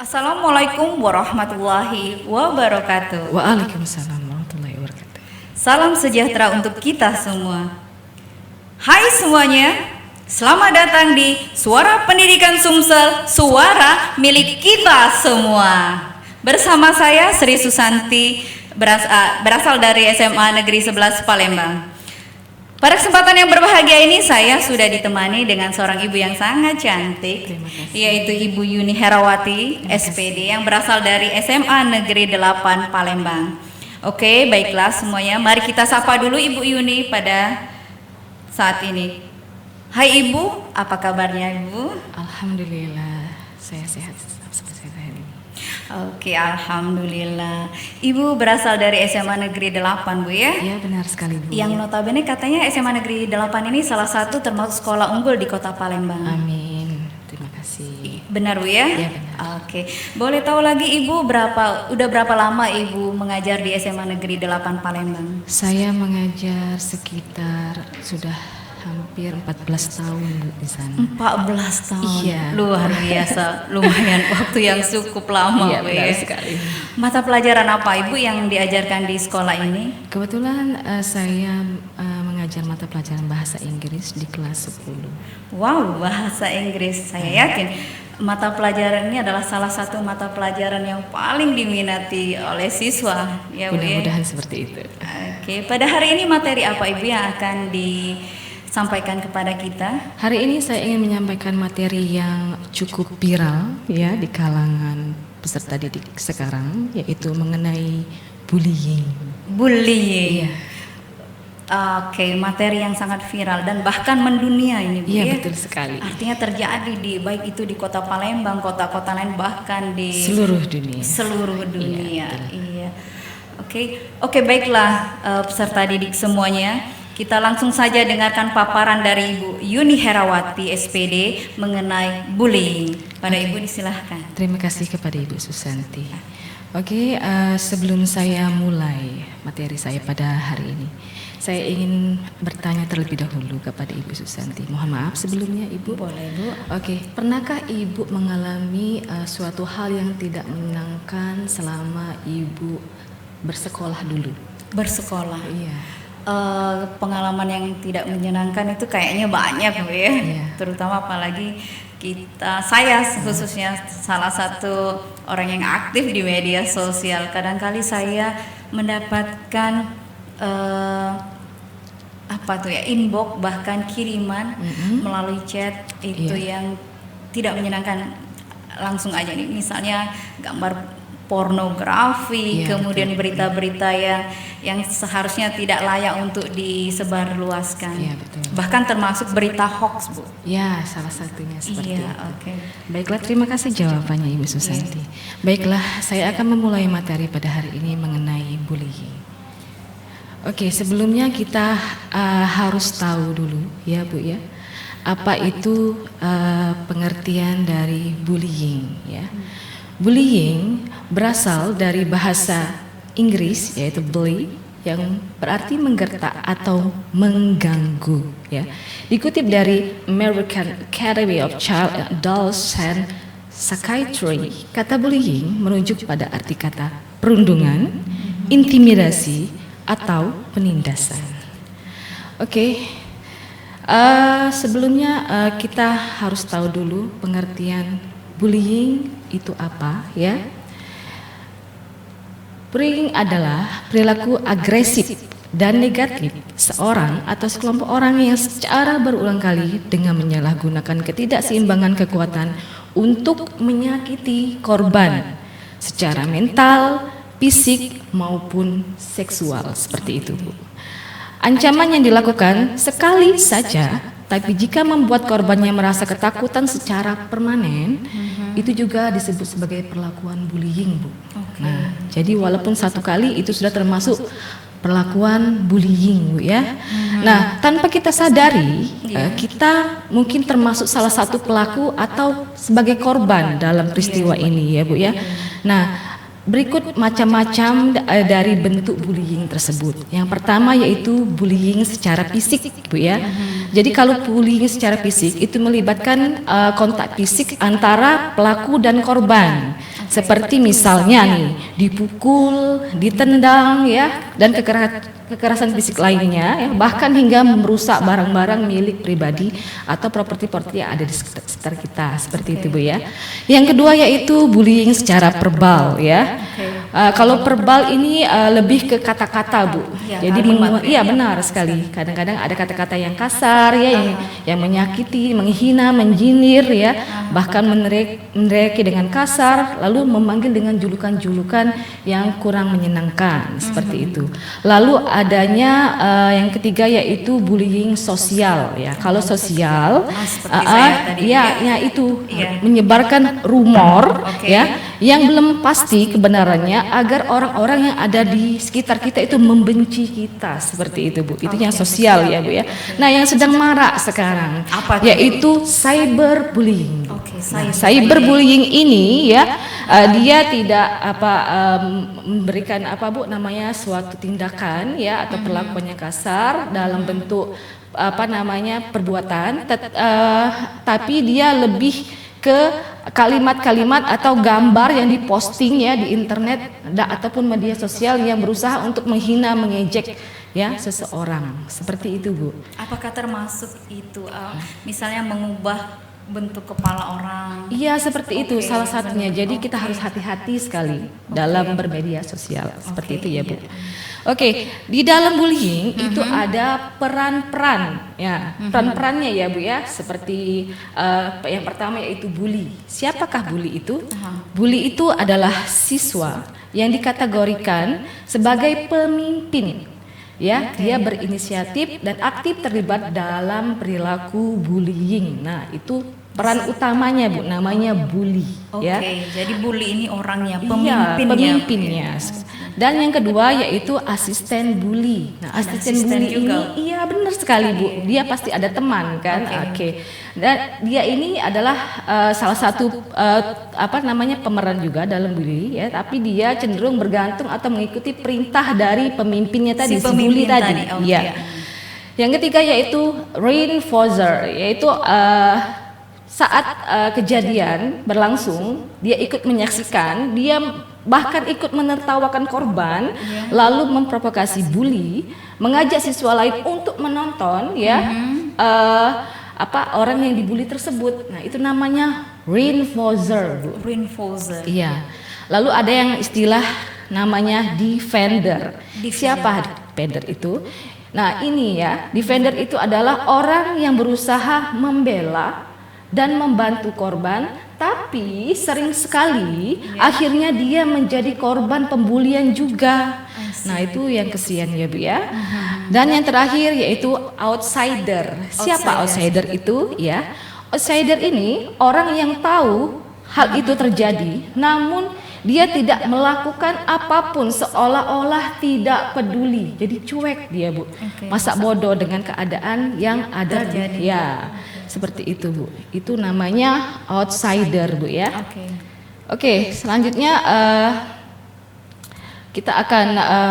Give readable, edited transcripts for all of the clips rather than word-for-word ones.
Assalamualaikum warahmatullahi wabarakatuh. Waalaikumsalam warahmatullahi wabarakatuh. Salam sejahtera untuk kita semua. Hai semuanya, selamat datang di Suara Pendidikan Sumsel, suara milik kita semua. Bersama saya Sri Susanti, berasal dari SMA Negeri 11 Palembang. Pada kesempatan yang berbahagia ini saya sudah ditemani dengan seorang ibu yang sangat cantik, yaitu Ibu Yuni Herawati, SPD, yang berasal dari SMA Negeri 8 Palembang. Oke, baiklah semuanya, mari kita sapa dulu Ibu Yuni pada saat ini. Hai Ibu, apa kabarnya Ibu? Alhamdulillah, saya sehat seperti hari ini. Oke, alhamdulillah. Ibu berasal dari SMA Negeri 8, Bu ya? Iya, benar sekali, Bu. Yang notabene katanya SMA Negeri 8 ini salah satu termasuk sekolah unggul di Kota Palembang. Amin. Terima kasih. Benar Bu ya? Iya, benar. Oke. Boleh tahu lagi Ibu udah berapa lama Ibu mengajar di SMA Negeri 8 Palembang? Saya mengajar sekitar sudah hampir 14 tahun di sana. 14 tahun. Iya. Luar biasa. Lumayan waktu yang cukup lama, Iya, Bu benar ya. sekali. Mata pelajaran apa Ibu yang diajarkan di sekolah ini? Kebetulan saya mengajar mata pelajaran bahasa Inggris di kelas 10. Wow, bahasa Inggris. Saya yakin mata pelajaran ini adalah salah satu mata pelajaran yang paling diminati oleh siswa. Ya, Bu ya. Mudah-mudahan seperti itu. Oke, pada hari ini materi apa Ibu yang akan disampaikan kepada kita? Hari ini saya ingin menyampaikan materi yang cukup viral ya di kalangan peserta didik sekarang, yaitu mengenai bullying. Bullying. Iya. Oke, materi yang sangat viral dan bahkan mendunia ini Bu Iya, ya. betul sekali. Artinya terjadi baik itu di Kota Palembang, kota-kota lain, bahkan di Seluruh dunia. seluruh dunia. betul. Iya. Oke, baiklah peserta didik semuanya. Kita langsung saja dengarkan paparan dari Ibu Yuni Herawati SPD mengenai bullying. Pada Ibu disilahkan. Terima kasih kepada Ibu Susanti. Oke, sebelum saya mulai materi saya pada hari ini, saya ingin bertanya terlebih dahulu kepada Ibu Susanti. Mohon maaf sebelumnya Ibu. Boleh Bu. Oke, pernahkah Ibu mengalami suatu hal yang tidak menyenangkan selama Ibu bersekolah dulu? Bersekolah. Iya. Pengalaman yang tidak menyenangkan itu kayaknya banyak Bu ya. Iya. Terutama apalagi saya khususnya salah satu orang yang aktif di media sosial. Kadangkali saya mendapatkan inbox bahkan kiriman melalui chat itu yang tidak menyenangkan. Langsung aja nih, misalnya gambar pornografi, kemudian berita-berita yang seharusnya tidak layak untuk disebarluaskan. Iya, betul. Bahkan termasuk berita hoax, Bu. Ya, salah satunya seperti Iya, itu. oke. Baiklah, terima kasih jawabannya Ibu Susanti. Baiklah, saya akan memulai materi pada hari ini mengenai bullying. Oke, sebelumnya kita harus tahu dulu ya Bu ya, apa itu pengertian dari bullying ya. Bullying berasal dari bahasa Inggris yaitu bully, yang berarti menggertak atau mengganggu ya. Dikutip dari American Academy of Child and Adolescent Psychiatry, kata bullying merujuk pada arti kata perundungan, intimidasi, atau penindasan. Oke. Sebelumnya kita harus tahu dulu pengertian bullying itu apa ya. Bullying adalah perilaku agresif dan negatif seorang atau sekelompok orang yang secara berulang kali dengan menyalahgunakan ketidakseimbangan kekuatan untuk menyakiti korban secara mental, fisik maupun seksual, seperti itu Bu. Ancaman yang dilakukan sekali saja, tapi jika membuat korbannya merasa ketakutan secara permanen, itu juga disebut sebagai perlakuan bullying Bu. Nah, jadi walaupun satu kali itu sudah termasuk perlakuan bullying Bu ya. Nah, tanpa kita sadari, kita mungkin termasuk salah satu pelaku atau sebagai korban dalam peristiwa ini ya Bu ya. Nah, berikut macam-macam dari bentuk bullying tersebut. Yang pertama yaitu bullying secara fisik, Bu ya. Jadi kalau bullying secara fisik itu melibatkan kontak fisik antara pelaku dan korban. Seperti misalnya nih, dipukul, ditendang ya, dan kekerasan fisik lainnya ya, bahkan hingga merusak barang-barang milik pribadi atau properti-properti yang ada di sekitar kita, seperti itu Bu ya. Yang kedua yaitu bullying secara verbal ya. Kalau verbal ini lebih ke kata-kata Bu. Ya, Jadi kalimat, benar sekali. Kadang-kadang ada kata-kata yang kasar ya, yang menyakiti, menghina, menjinir ya, bahkan menereki dengan kasar, lalu memanggil dengan julukan-julukan yang kurang menyenangkan, seperti itu. Lalu adanya yang ketiga yaitu bullying sosial ya. Kalau sosial seperti saya tadi. ya itu menyebarkan rumor ya yang belum pasti kebenarannya agar orang-orang yang ada di sekitar kita itu membenci kita, seperti itu Bu. Itu yang sosial ya Bu ya. Nah, yang sedang marak sekarang Apa itu? yaitu cyberbullying. Saya Cyberbullying ini ya dia tidak memberikan Bu namanya suatu tindakan ya atau perlakuan yang kasar dalam bentuk perbuatan, tapi dia lebih ke kalimat-kalimat atau gambar yang diposting ya di internet ataupun media sosial yang berusaha untuk menghina, mengejek ya seseorang, seperti itu Bu. Apakah termasuk itu misalnya mengubah bentuk kepala orang? Iya, seperti itu salah satunya. Jadi kita harus hati-hati sekali dalam bermedia sosial, seperti itu ya Bu. Oke, di dalam bullying itu ada peran-peran ya, peran-perannya ya Bu ya, seperti yang pertama yaitu bully. Siapakah bully itu? Bully itu adalah siswa yang dikategorikan sebagai pemimpin. Ya, dia berinisiatif dan aktif terlibat dalam perilaku bullying. Nah, itu peran utamanya Bu, namanya bully. Ya. Jadi bully ini orangnya, Iya, pemimpinnya. pemimpinnya. Dan yang kedua yaitu asisten bully. Nah, asisten bully juga. ini iya benar sekali Bu. Dia pasti ada teman kan. Oke. Dan dia ini adalah salah satu pemeran juga dalam bully ya, tapi dia cenderung bergantung atau mengikuti perintah dari pemimpinnya tadi, si bully tadi. Iya. Yang ketiga yaitu reinforcer, yaitu saat kejadian berlangsung, dia ikut menyaksikan, dia bahkan ikut menertawakan korban, lalu memprovokasi bully, mengajak siswa lain untuk menonton ya orang yang dibully tersebut. Nah, itu namanya reinforcer, Bu. Reinforcer. Iya. Lalu ada yang istilah namanya defender. Siapa defender itu? Nah, ini ya, defender itu adalah orang yang berusaha membela dan membantu korban, tapi sering sekali akhirnya dia menjadi korban pembulian juga. Nah, itu yang kesian ya Bu ya. Dan yang terakhir yaitu outsider. Siapa outsider itu ya? Outsider ini orang yang tahu hal itu terjadi, namun dia tidak melakukan apapun, seolah-olah tidak peduli. Jadi cuek dia Bu. Masa bodoh dengan keadaan yang ada terjadi. Ya. Seperti itu Bu. Itu namanya outsider Bu ya. Oke, selanjutnya kita akan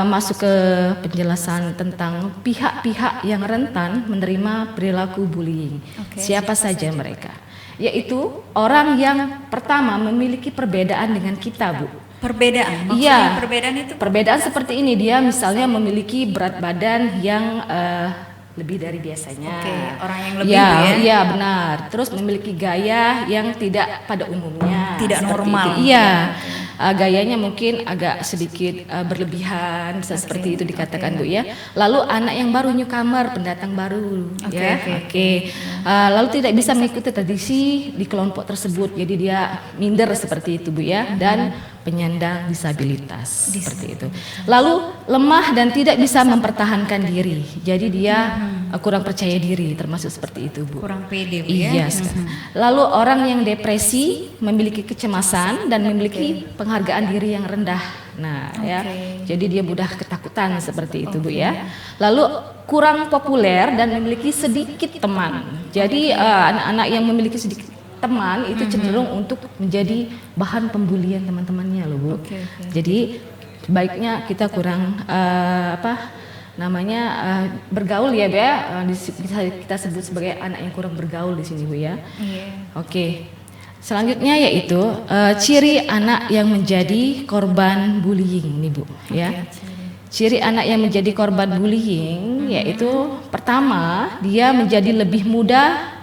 masuk ke penjelasan tentang pihak-pihak yang rentan menerima perilaku bullying. Siapa saja mereka? Yaitu orang yang pertama memiliki perbedaan dengan kita Bu. Perbedaan? Maksudnya Iya. perbedaan itu? Perbedaan seperti ini, dia misalnya memiliki berat badan yang lebih dari biasanya. Orang yang lebih ya, ya? Iya benar. Terus memiliki gaya yang tidak pada umumnya. Tidak seperti normal. itu. Iya. Gayanya mungkin agak sedikit berlebihan, bisa seperti itu dikatakan Bu ya. Lalu anak yang baru, newcomer, pendatang baru ya. Lalu tidak bisa mengikuti tradisi di kelompok tersebut. Jadi dia minder seperti itu Bu ya. Dan penyandang disabilitas seperti itu. Lalu lemah dan tidak bisa mempertahankan diri. Jadi dia kurang percaya diri, termasuk seperti itu Bu. Kurang pede Bu Iya. ya? Lalu orang yang depresi, memiliki kecemasan dan memiliki penghargaan diri yang rendah. Nah, ya. Jadi dia mudah ketakutan seperti itu Bu ya. Lalu kurang populer dan memiliki sedikit teman. Jadi anak-anak yang memiliki sedikit teman itu cenderung untuk menjadi bahan pembulian teman-temannya loh Bu. Jadi baiknya kita kurang bergaul ya Bu ya. Bisa kita sebut sebagai anak yang kurang bergaul di sini Bu ya. Oke. Selanjutnya yaitu ciri anak yang menjadi korban bullying nih Bu ya. Ciri anak yang menjadi korban bullying yaitu pertama dia menjadi lebih mudah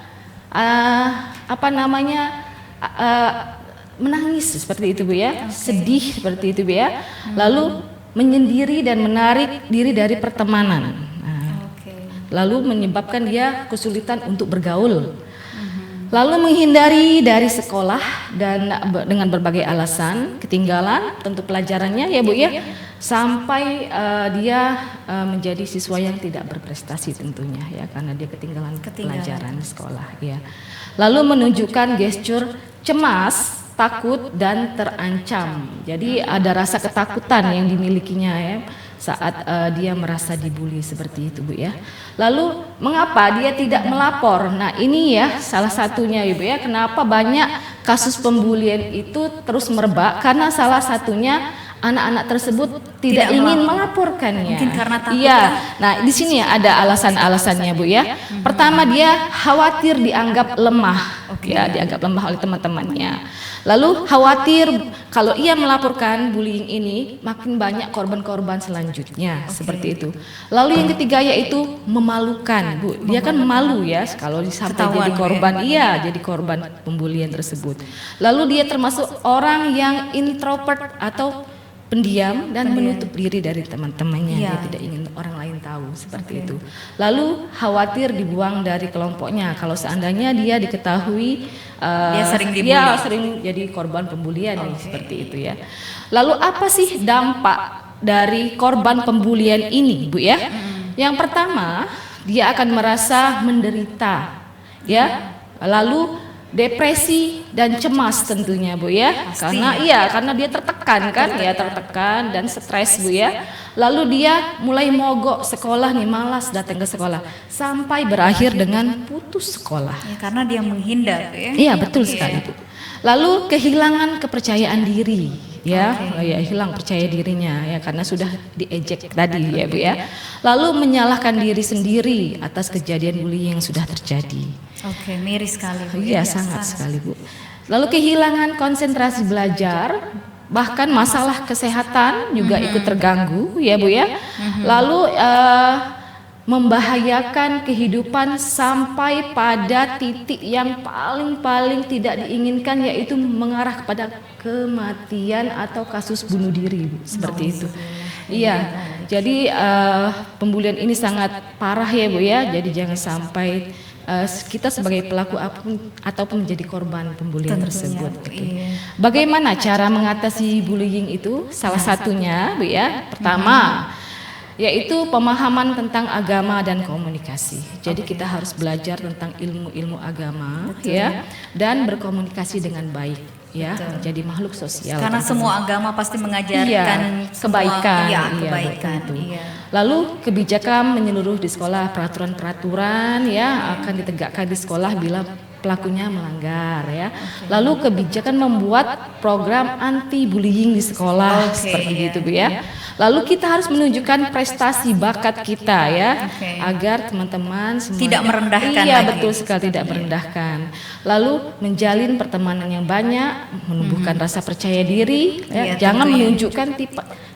menangis seperti itu Bu ya, sedih seperti itu Bu ya. Lalu menyendiri dan menarik diri dari pertemanan. Lalu menyebabkan dia kesulitan untuk bergaul. Lalu menghindari dari sekolah dan dengan berbagai alasan, ketinggalan tentu pelajarannya ya Bu ya, sampai dia menjadi siswa yang tidak berprestasi tentunya ya, karena dia ketinggalan pelajaran di sekolah ya. Lalu menunjukkan gestur cemas, takut dan terancam. Jadi ada rasa ketakutan yang dimilikinya ya saat dia merasa dibully seperti itu Bu ya. Lalu mengapa dia tidak melapor? Nah ini ya salah satunya Ibu ya, kenapa banyak kasus pembulian itu terus merebak, karena salah satunya anak-anak tersebut tidak ingin melaporkannya. Mungkin karena takut. Iya. Nah di sini ya ada alasan-alasannya Bu ya. Pertama dia khawatir dianggap lemah, ya dianggap lemah oleh teman-temannya. Lalu khawatir kalau ia melaporkan bullying ini makin banyak korban-korban selanjutnya seperti itu. Lalu yang ketiga yaitu memalukan Bu. Dia kan malu ya kalau sampai jadi korban, iya jadi korban pembulian tersebut. Lalu dia termasuk orang yang introvert atau pendiam dan menutup diri dari teman-temannya, dia tidak ingin orang lain tahu seperti itu. Lalu khawatir dibuang dari kelompoknya kalau seandainya dia diketahui dia sering dibully. Dia sering jadi korban pembulian nih, seperti itu ya. Lalu apa sih dampak dari korban pembulian ini Bu ya? Yang pertama dia akan merasa menderita ya. Lalu depresi dan cemas tentunya Bu ya. Karena dia tertekan kan ya, tertekan dan stres Bu ya. Lalu dia mulai mogok sekolah nih, malas datang ke sekolah sampai berakhir dengan putus sekolah. Ya, karena dia menghindar ya. Iya betul sekali Bu. Lalu kehilangan kepercayaan diri ya, hilang percaya dirinya ya karena sudah diejek tadi ya Bu ya. Lalu menyalahkan diri sendiri atas kejadian bullying yang sudah terjadi. Miris sekali Bu. Iya sangat sekali Bu. Lalu kehilangan konsentrasi belajar, bahkan masalah kesehatan juga ikut terganggu ya Bu ya. Lalu membahayakan kehidupan sampai pada titik yang paling tidak diinginkan, yaitu mengarah kepada kematian atau kasus bunuh diri seperti itu. Iya, jadi pembulian ini sangat parah ya Bu ya. Jadi jangan sampai kita sebagai pelaku ataupun menjadi korban pembulian tersebut. Bagaimana cara mengatasi bullying itu? Salah satunya Bu ya, pertama yaitu pemahaman tentang agama dan komunikasi. Jadi kita harus belajar tentang ilmu-ilmu agama ya, dan berkomunikasi dengan baik ya, menjadi makhluk sosial. Karena semua agama pasti mengajarkan kebaikan. Kebaikan. Lalu kebijakan menyeluruh di sekolah, peraturan-peraturan ya akan ditegakkan di sekolah bila pelakunya melanggar ya. Lalu kebijakan membuat program anti bullying di sekolah seperti itu Bu ya. Lalu kita harus menunjukkan prestasi bakat kita ya, agar teman-teman semua tidak merendahkan. Iya betul sekali, tidak merendahkan. Lalu menjalin pertemanan yang banyak, menumbuhkan rasa percaya diri ya. Jangan menunjukkan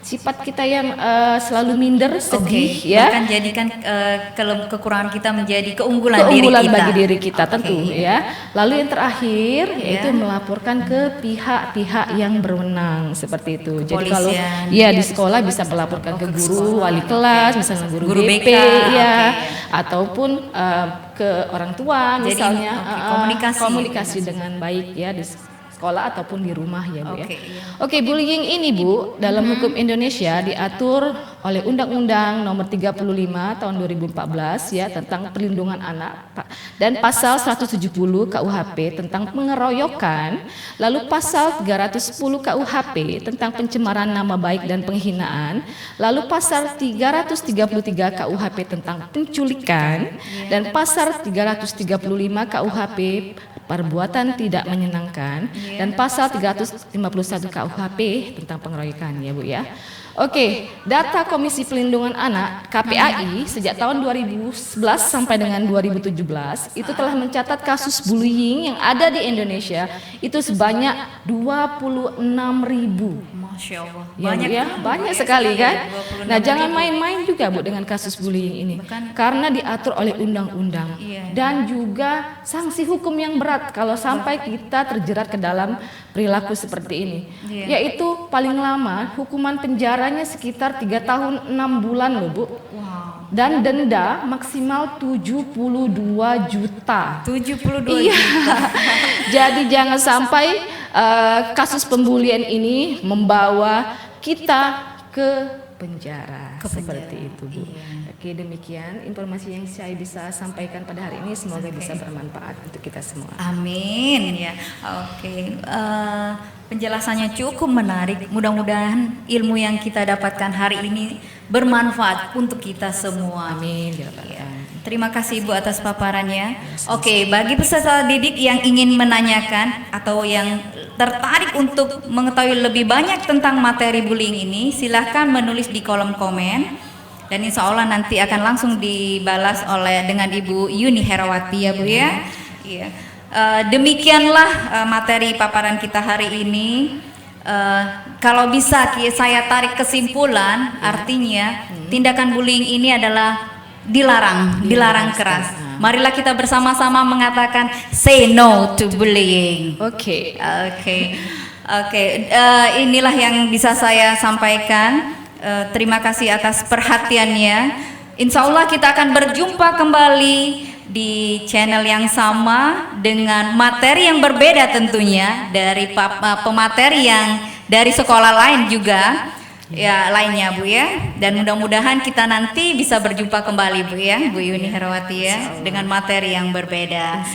sifat kita yang selalu minder, sedih ya. Bahkan jadikan kekurangan kita menjadi keunggulan bagi diri kita tentu ya. Lalu yang terakhir yaitu melaporkan ke pihak-pihak yang berwenang seperti itu. Jadi kalau di sekolah bisa melaporkan ke guru, wali kelas, misalnya guru BP ya, ataupun ke orang tua misalnya. Komunikasi dengan baik ya di sekolah ataupun di rumah ya Bu ya. Bullying ini Bu dalam hukum Indonesia diatur oleh Undang-Undang Nomor 35 Tahun 2014 ya tentang perlindungan anak dan pasal 170 KUHP tentang pengeroyokan, lalu pasal 310 KUHP tentang pencemaran nama baik dan penghinaan, lalu pasal 333 KUHP tentang penculikan dan pasal 335 KUHP perbuatan tidak menyenangkan dan pasal 351 KUHP tentang pengeroyokan ya Bu ya. Oke, data Komisi Pelindungan Anak KPAI sejak tahun 2011 sampai dengan 2017 itu telah mencatat kasus bullying yang ada di Indonesia itu sebanyak 26.000. Masya Allah. Banyak sekali kan. Nah, jangan main-main juga Bu dengan kasus bullying ini, karena diatur oleh undang-undang dan juga sanksi hukum yang berat kalau sampai kita terjerat ke dalam perilaku seperti ini, yaitu paling lama hukuman penjaranya sekitar 3 tahun 6 bulan loh Bu. Dan denda maksimal 72 juta. 72 Iya. juta. Jadi jangan sampai kasus pembulian ini membawa kita ke penjara. Seperti itu Bu. Oke, demikian informasi yang saya bisa sampaikan pada hari ini, semoga bisa bermanfaat untuk kita semua. Amin ya. Oke. Penjelasannya cukup menarik. Mudah-mudahan ilmu yang kita dapatkan hari ini bermanfaat untuk kita semua. Amin. Ya. Terima kasih Ibu atas paparannya. Oke, bagi peserta didik yang ingin menanyakan atau yang tertarik untuk mengetahui lebih banyak tentang materi bullying ini, silahkan menulis di kolom komen dan insya Allah nanti akan langsung dibalas dengan Ibu Yuni Herawati ya Bu ya. Iya. Demikianlah materi paparan kita hari ini. Kalau bisa saya tarik kesimpulan, artinya tindakan bullying ini adalah dilarang keras. Marilah kita bersama-sama mengatakan say no to bullying. Oke. Inilah yang bisa saya sampaikan. Terima kasih atas perhatiannya. Insya Allah kita akan berjumpa kembali di channel yang sama dengan materi yang berbeda tentunya dari pemateri yang dari sekolah lain juga ya lainnya Bu ya, dan mudah-mudahan kita nanti bisa berjumpa kembali Bu ya, Bu Yuni Herawati ya, dengan materi yang berbeda.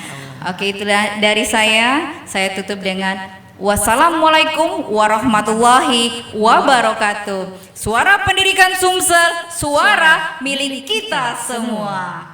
Oke, itulah dari saya tutup dengan wassalamualaikum warahmatullahi wabarakatuh. Suara Pendidikan Sumsel, suara milik kita semua.